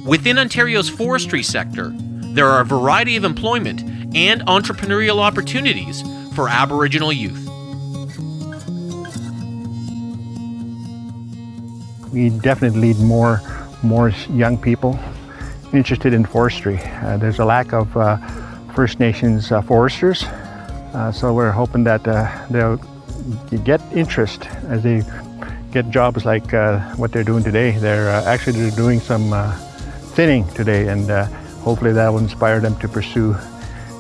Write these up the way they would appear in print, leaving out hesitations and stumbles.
Within Ontario's forestry sector, there are a variety of employment and entrepreneurial opportunities for Aboriginal youth. We definitely need more young people interested in forestry. There's a lack of First Nations foresters, so we're hoping that they'll get interest as they get jobs like what they're doing today. They're doing some thinning today, and hopefully that will inspire them to pursue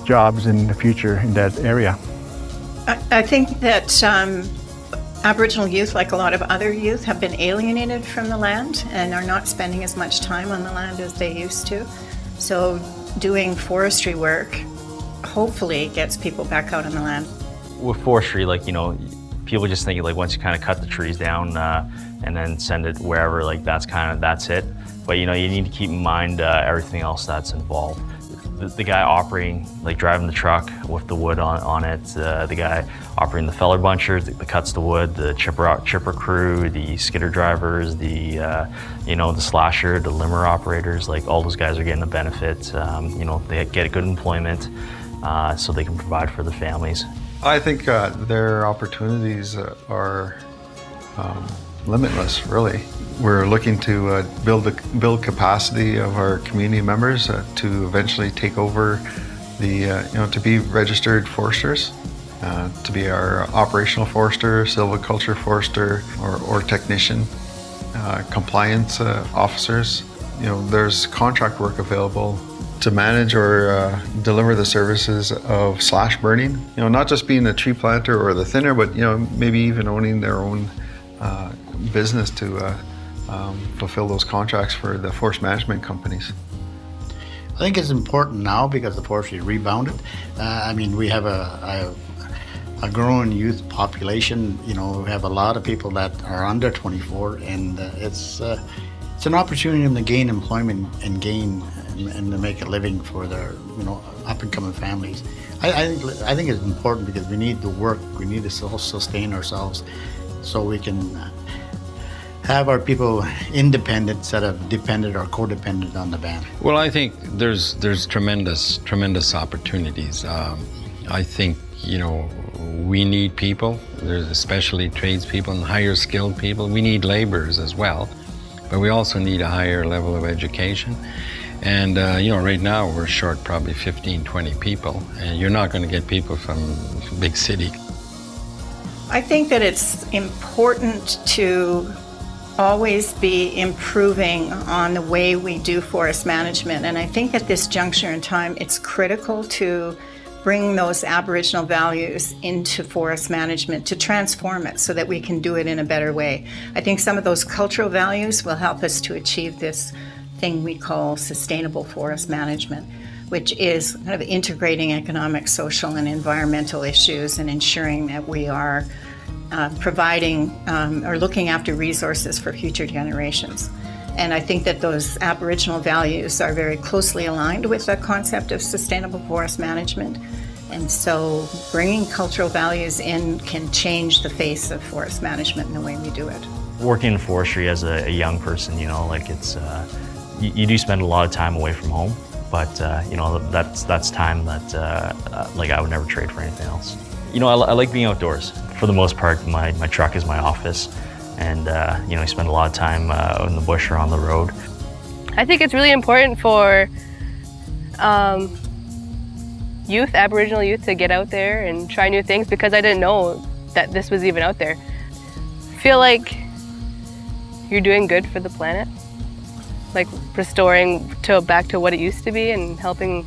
jobs in the future in that area. I think that Aboriginal youth, like a lot of other youth, have been alienated from the land and are not spending as much time on the land as they used to. So doing forestry work hopefully gets people back out on the land. With forestry, people just think once you kind of cut the trees down and then send it wherever, that's it. But you need to keep in mind everything else that's involved. The guy operating, driving the truck with the wood on it, the guy operating the feller buncher that cuts the wood, the chipper crew, the skidder drivers, the slasher, the limber operators, all those guys are getting a benefit. They get good employment so they can provide for their families. I think their opportunities are limitless, really. We're looking to build capacity of our community members to eventually take over to be registered foresters, to be our operational forester, silviculture forester, or technician, compliance officers. There's contract work available to manage or deliver the services of slash burning. Not just being a tree planter or the thinner, but maybe even owning their own business to fulfill those contracts for the forest management companies. I think it's important now because the forestry rebounded. We have a growing youth population. We have a lot of people that are under 24, and it's an opportunity for them to gain employment and to make a living for their up and coming families. I think it's important because we need to work. We need to sustain ourselves so we can have our people independent instead of dependent or codependent on the band. Well, I think there's tremendous opportunities. I think we need people, especially tradespeople and higher skilled people. We need laborers as well, but we also need a higher level of education. And right now we're short probably 15, 20 people, and you're not going to get people from big city. I think that it's important to always be improving on the way we do forest management. And I think at this juncture in time, it's critical to bring those Aboriginal values into forest management, to transform it so that we can do it in a better way. I think some of those cultural values will help us to achieve this thing we call sustainable forest management, which is kind of integrating economic, social, and environmental issues and ensuring that we are providing or looking after resources for future generations. And I think that those Aboriginal values are very closely aligned with the concept of sustainable forest management. And so bringing cultural values in can change the face of forest management and the way we do it. Working in forestry as a young person, it's you do spend a lot of time away from home, but that's time that I would never trade for anything else. I like being outdoors. For the most part, my truck is my office, and I spend a lot of time out in the bush or on the road. I think it's really important for Aboriginal youth to get out there and try new things, because I didn't know that this was even out there. I feel like you're doing good for the planet, restoring back to what it used to be and helping.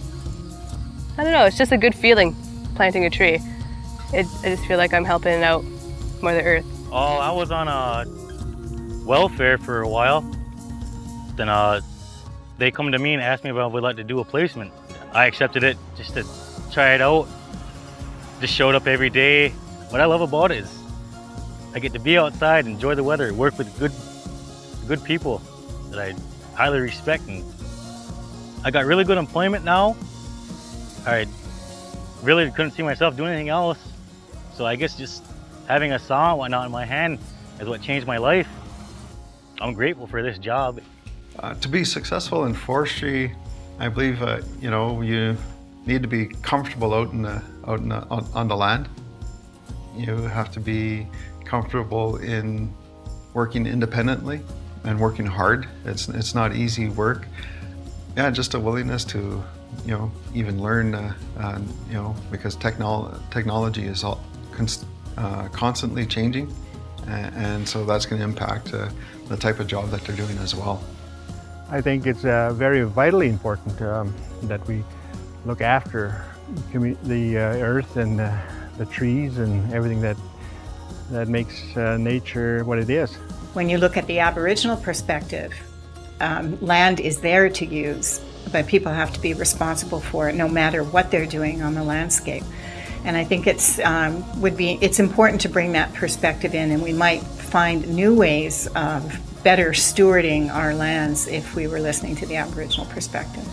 I don't know, it's just a good feeling planting a tree. I just feel like I'm helping out Mother Earth. Oh, I was on welfare for a while. Then they come to me and asked me if I would like to do a placement. I accepted it just to try it out. Just showed up every day. What I love about it is I get to be outside, enjoy the weather, work with good people that I highly respect, and I got really good employment now. I really couldn't see myself doing anything else. So I guess just having a saw and whatnot in my hand is what changed my life. I'm grateful for this job. To be successful in forestry, I believe you need to be comfortable on the land. You have to be comfortable in working independently and working hard. It's not easy work. Yeah, just a willingness to even learn. Because technology is constantly changing, and so that's going to impact the type of job that they're doing as well. I think it's very vitally important that we look after the earth and the trees and everything that makes nature what it is. When you look at the Aboriginal perspective, land is there to use, but people have to be responsible for it no matter what they're doing on the landscape. And I think it's important to bring that perspective in, and we might find new ways of better stewarding our lands if we were listening to the Aboriginal perspective.